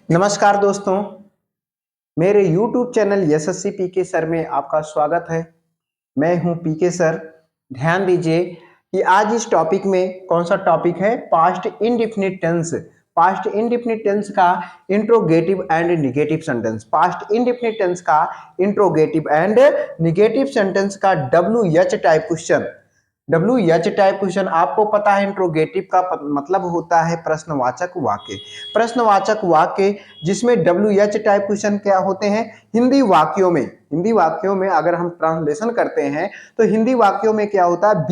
नमस्कार दोस्तों, मेरे YouTube चैनल यशस्वी पीके सर में आपका स्वागत है। मैं हूं पीके सर। ध्यान दीजिए कि आज इस टॉपिक में कौन सा टॉपिक है, past indefinite tense. Past indefinite tense का interrogative and negative sentence, past indefinite tense का इंट्रोगेटिव एंड निगेटिव सेंटेंस का WH type question. WH type question आपको पता है, इंट्रोगेटिव का मतलब होता है प्रश्नवाचक वाक्य। प्रश्नवाचक वाक्य जिसमें WH टाइप क्वेश्चन क्या होते हैं, हिंदी वाक्यों में अगर हम ट्रांसलेशन करते हैं तो हिंदी वाक्यों में क्या होता है,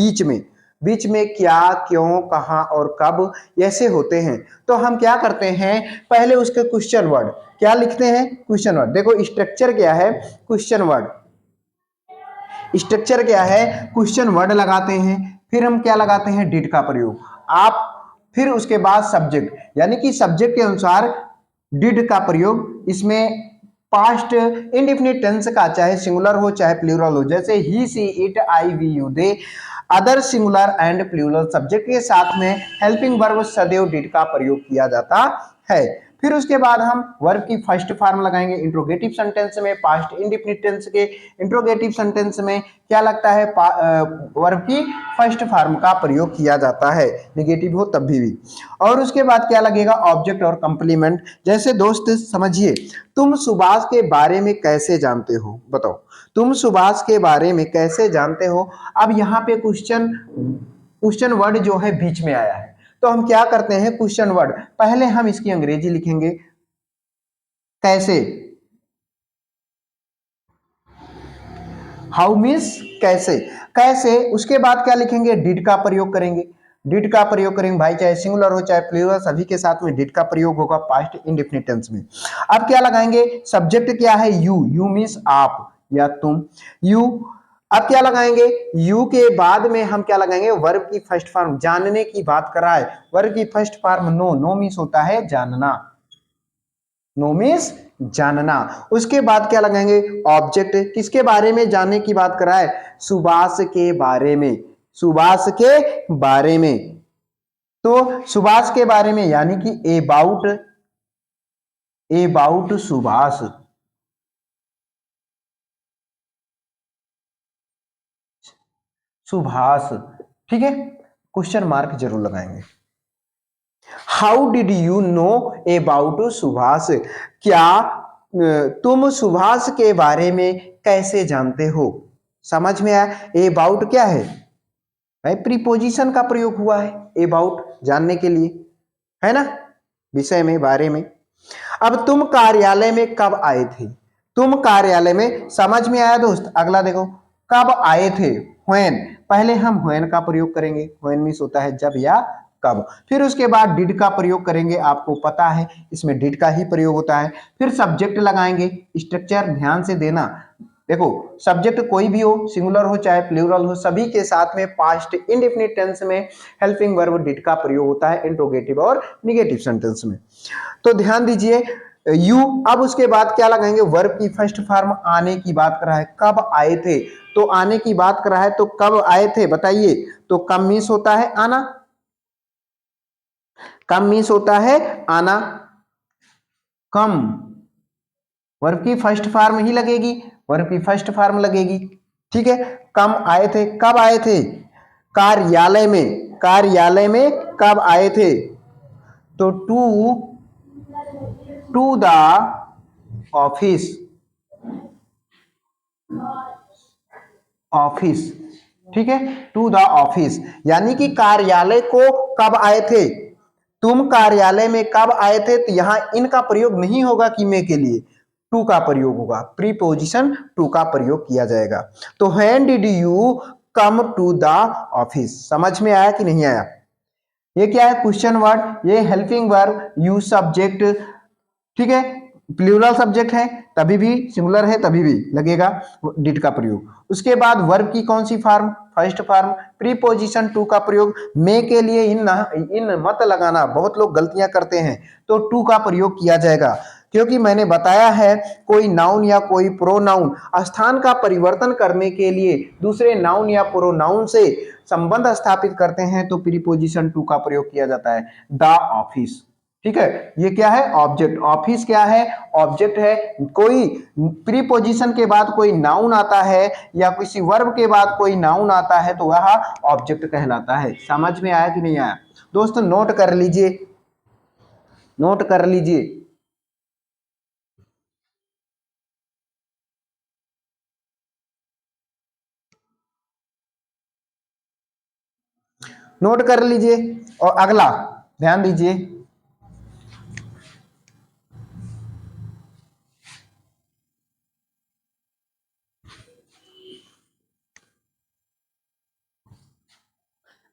बीच में क्या, क्यों, कहां और कब ऐसे होते हैं। तो हम क्या करते हैं, पहले उसके क्वेश्चन वर्ड क्या लिखते हैं, क्वेश्चन वर्ड। देखो स्ट्रक्चर क्या है, क्वेश्चन वर्ड। स्ट्रक्चर क्या है, क्वेश्चन वर्ड लगाते हैं, फिर हम क्या लगाते हैं, डिड का प्रयोग। आप फिर उसके बाद सब्जेक्ट, यानी कि सब्जेक्ट के अनुसार डिड का प्रयोग। इसमें पास्ट इंडेफिनिट टेंस का चाहे सिंगुलर हो चाहे प्लूरल हो, जैसे he, she, it, I, we, you, they, other singular and plural subject के साथ में हेल्पिंग वर्ब सदैव डिड का प्रयोग किया जाता है। फिर उसके बाद हम वर्ब की फर्स्ट फॉर्म लगाएंगे इंट्रोगेटिव सेंटेंस में। पास्ट इंडेफिनिट टेंस के इंट्रोगेटिव सेंटेंस में क्या लगता है, वर्ब की फर्स्ट फॉर्म का प्रयोग किया जाता है, नेगेटिव हो तब भी। और उसके बाद क्या लगेगा, ऑब्जेक्ट और कंप्लीमेंट। जैसे दोस्त समझिए, तुम सुभाष के बारे में कैसे जानते हो, बताओ तुम सुभाष के बारे में कैसे जानते हो। अब यहाँ पे क्वेश्चन वर्ड जो है बीच में आया है, तो हम क्या करते हैं, क्वेश्चन वर्ड पहले हम इसकी अंग्रेजी लिखेंगे कैसे, हाउ मीन्स कैसे, कैसे। उसके बाद क्या लिखेंगे, डिड का प्रयोग करेंगे, डिड का प्रयोग करेंगे भाई, चाहे सिंगुलर हो चाहे प्लूरल, सभी के साथ में डिड का प्रयोग होगा पास्ट इंडेफिनिट टेंस में। अब क्या लगाएंगे, सब्जेक्ट क्या है, यू मीन्स आप या तुम, यू। अब क्या लगाएंगे, यू के बाद में हम क्या लगाएंगे, वर्ब की फर्स्ट फॉर्म, जानने की बात कर रहा है, वर्ब की फर्स्ट फॉर्म नो मीन्स होता है जानना, नो मीन्स जानना। उसके बाद क्या लगाएंगे, ऑब्जेक्ट, किसके बारे में जानने की बात कर रहा है, सुभाष के बारे में, सुभाष के बारे में। तो सुभाष के बारे में यानी कि एबाउट सुभाष, सुभाष, ठीक है, क्वेश्चन मार्क जरूर लगाएंगे। How did you know about Subhash, क्या तुम सुभाष के बारे में कैसे जानते हो। समझ में आया, अबाउट क्या है भाई, प्रीपोजिशन का प्रयोग हुआ है अबाउट, जानने के लिए, है ना, विषय में, बारे में। अब तुम कार्यालय में कब आए थे, तुम कार्यालय में, समझ में आया दोस्त। अगला देखो, कब आए थे, व्हेन, पहले हम व्हेन का प्रयोग करेंगे, व्हेन मीन्स होता है जब या कब। फिर उसके बाद डिड का प्रयोग करेंगे, आपको पता है इसमें डिड का ही प्रयोग होता है। फिर सब्जेक्ट लगाएंगे, स्ट्रक्चर ध्यान से देना। देखो सब्जेक्ट कोई भी हो, सिंगुलर हो चाहे प्लूरल हो, सभी के साथ में पास्ट इंडेफिनिट टेंस में हेल्पिंग वर्ब डिड का प्रयोग होता है इंट्रोगेटिव और निगेटिव सेंटेंस में। तो ध्यान दीजिए यू। अब उसके बाद क्या लगाएंगे, वर्ब की फर्स्ट फॉर्म, आने की बात कर रहा है, कब आए थे, तो आने की बात कर रहा है तो कब आए थे बताइए, तो कम मीन्स होता है आना, कम मीन्स होता है आना, कम वर्ब की फर्स्ट फॉर्म ही लगेगी, वर्ब की फर्स्ट फॉर्म लगेगी, ठीक है। कम आए थे, कब आए थे, कार्यालय में, कार्यालय में कब आए थे, तो टू द ऑफिस, ऑफिस, ठीक है, टू द ऑफिस, यानी कि कार्यालय को कब आए थे, तुम कार्यालय में कब आए थे, तो यहां इनका प्रयोग नहीं होगा कि मैं के लिए, टू का प्रयोग होगा, प्रीपोजिशन टू का प्रयोग किया जाएगा। तो when did you come to the office, समझ में आया कि नहीं आया। ये क्या है, क्वेश्चन वर्ड, ये हेल्पिंग वर्ब, यू सब्जेक्ट, ठीक है, प्लूरल सब्जेक्ट है तभी भी, सिंगुलर है तभी भी लगेगा डिड का प्रयोग। उसके बाद वर्ब की कौन सी form, first form, preposition to का प्रयोग। मे के लिए इन मत लगाना, बहुत लोग गलतियां करते हैं, तो टू का प्रयोग किया जाएगा, क्योंकि मैंने बताया है कोई नाउन या कोई प्रोनाउन स्थान का परिवर्तन करने के लिए दूसरे नाउन या प्रोनाउन से संबंध स्थापित करते हैं तो प्रीपोजिशन टू का प्रयोग किया जाता है। द ऑफिस, ठीक है, ये क्या है, ऑब्जेक्ट। ऑफिस क्या है, ऑब्जेक्ट है। कोई प्रीपोजिशन के बाद कोई नाउन आता है या किसी वर्ब के बाद कोई नाउन आता है तो वह ऑब्जेक्ट कहलाता है। समझ में आया कि नहीं आया दोस्तों? नोट कर लीजिए, नोट कर लीजिए। नोट कर लीजिए। और अगला ध्यान दीजिए,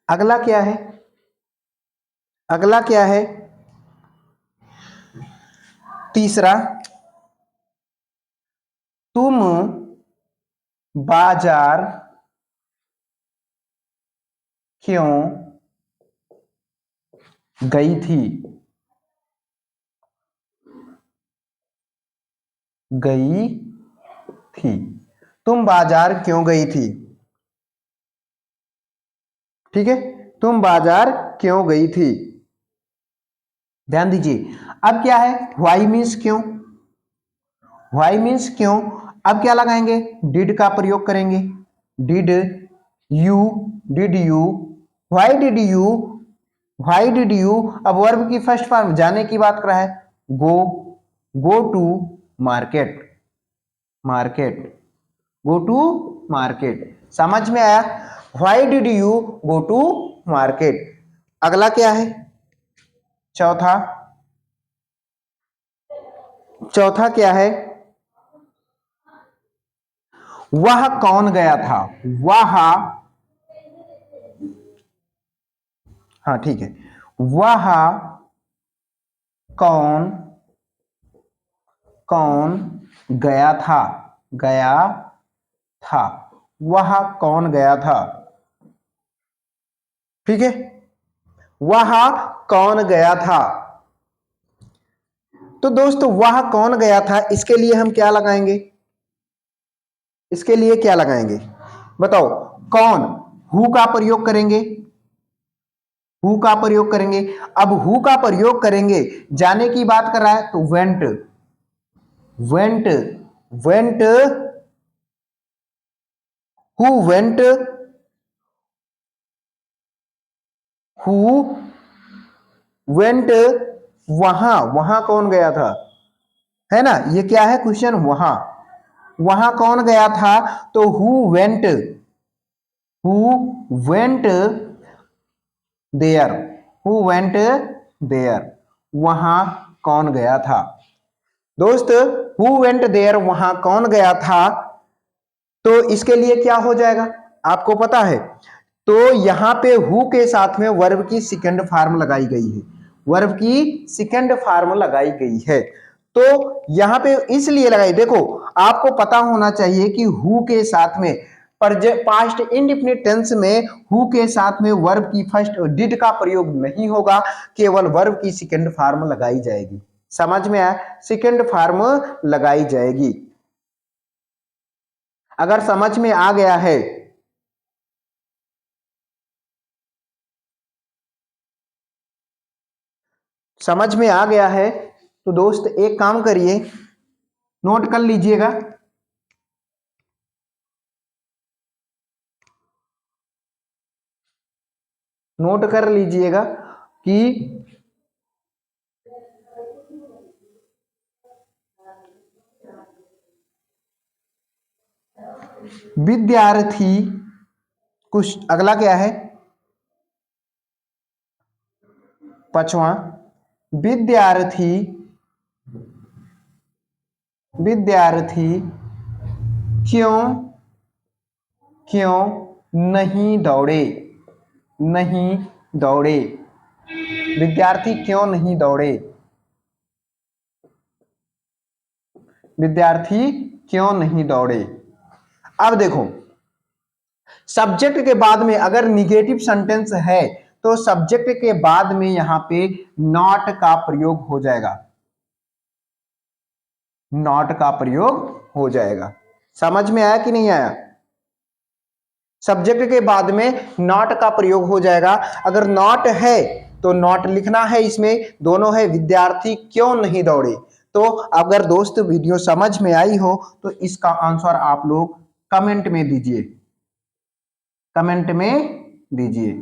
अगला क्या है, अगला क्या है, तीसरा, तुम बाजार क्यों गई थी, गई थी, तुम बाजार क्यों गई थी। ठीक है, तुम बाजार क्यों गई थी। ध्यान दीजिए, अब क्या है, व्हाई मीन्स क्यों, व्हाई मीन्स क्यों। अब क्या लगाएंगे, डिड का प्रयोग करेंगे। Did you, did you, why did you, why did you. अब वर्ब की फर्स्ट फॉर्म जाने की बात कर रहा है, go, go to market, market, go to market. समझ में आया, why did you go to market. अगला क्या है, चौथा, चौथा क्या है, वह कौन गया था, वह, हाँ ठीक है, वह कौन, कौन गया था, गया था, वह कौन गया था। ठीक है, वह कौन गया था। तो दोस्तों वह कौन गया था, इसके लिए हम क्या लगाएंगे, इसके लिए क्या लगाएंगे बताओ। कौन, हु का प्रयोग करेंगे, हु का प्रयोग करेंगे। अब हु का प्रयोग करेंगे, जाने की बात कर रहा है तो went, went, went, who went, who went, वहां, वहां कौन गया था, है ना, ये क्या है क्वेश्चन, वहां, वहां कौन गया था। तो who went, who went there, who went there, वहां कौन गया था। दोस्त हु वेंट देयर, वहां कौन गया था, तो इसके लिए क्या हो जाएगा आपको पता है। तो यहां पे हु के साथ में वर्ब की सेकंड फॉर्म लगाई गई है, वर्ब की सेकंड फॉर्म लगाई गई है। तो यहां पे इसलिए लगाई, देखो आपको पता होना चाहिए कि हु के साथ में पास्ट इंडेफिनिट टेंस में हु के साथ में वर्ब की फर्स्ट डिड का प्रयोग नहीं होगा, केवल वर्ब की सेकंड फॉर्म लगाई जाएगी। समझ में आया, सेकंड फॉर्म लगाई जाएगी। अगर समझ में आ गया है, समझ में आ गया है तो दोस्त एक काम करिए, नोट कर लीजिएगा। नोट कर लीजिएगा कि विद्यार्थी, कुछ अगला क्या है, पांचवा, विद्यार्थी, विद्यार्थी क्यों, क्यों नहीं दौड़े, नहीं दौड़े, विद्यार्थी क्यों नहीं दौड़े, विद्यार्थी क्यों नहीं दौड़े। अब देखो सब्जेक्ट के बाद में अगर निगेटिव सेंटेंस है तो सब्जेक्ट के बाद में यहां पे नॉट का प्रयोग हो जाएगा, नॉट का प्रयोग हो जाएगा। समझ में आया कि नहीं आया, सब्जेक्ट के बाद में नॉट का प्रयोग हो जाएगा। अगर नॉट है तो नॉट लिखना है, इसमें दोनों है विद्यार्थी क्यों नहीं दौड़े। तो अगर दोस्त वीडियो समझ में आई हो तो इसका आंसर आप लोग कमेंट में दीजिए, कमेंट में दीजिए,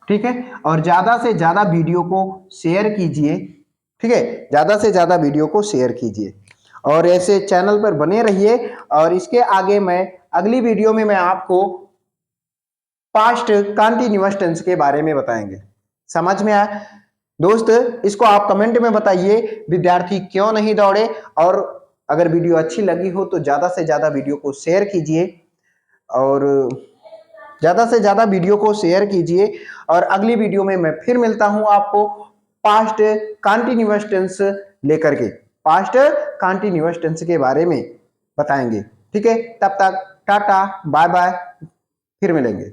ठीक है। और ज्यादा से ज्यादा वीडियो को शेयर कीजिए, ठीक है, ज्यादा से ज्यादा वीडियो को शेयर कीजिए और ऐसे चैनल पर बने रहिए। और इसके आगे मैं अगली वीडियो में मैं आपको पास्ट कंटिन्यूअस टेंस के बारे में बताएंगे। समझ में आया दोस्त? इसको आप कमेंट में बताइए विद्यार्थी क्यों नहीं दौड़े। और अगर वीडियो अच्छी लगी हो तो ज्यादा से ज्यादा वीडियो को शेयर कीजिए और ज्यादा से ज्यादा वीडियो को शेयर कीजिए। और अगली वीडियो में मैं फिर मिलता हूं आपको पास्ट कंटिन्यूअस टेंस लेकर के, पास्ट कंटिन्यूअस टेंस के बारे में बताएंगे, ठीक है। तब तक टाटा बाय बाय, फिर मिलेंगे।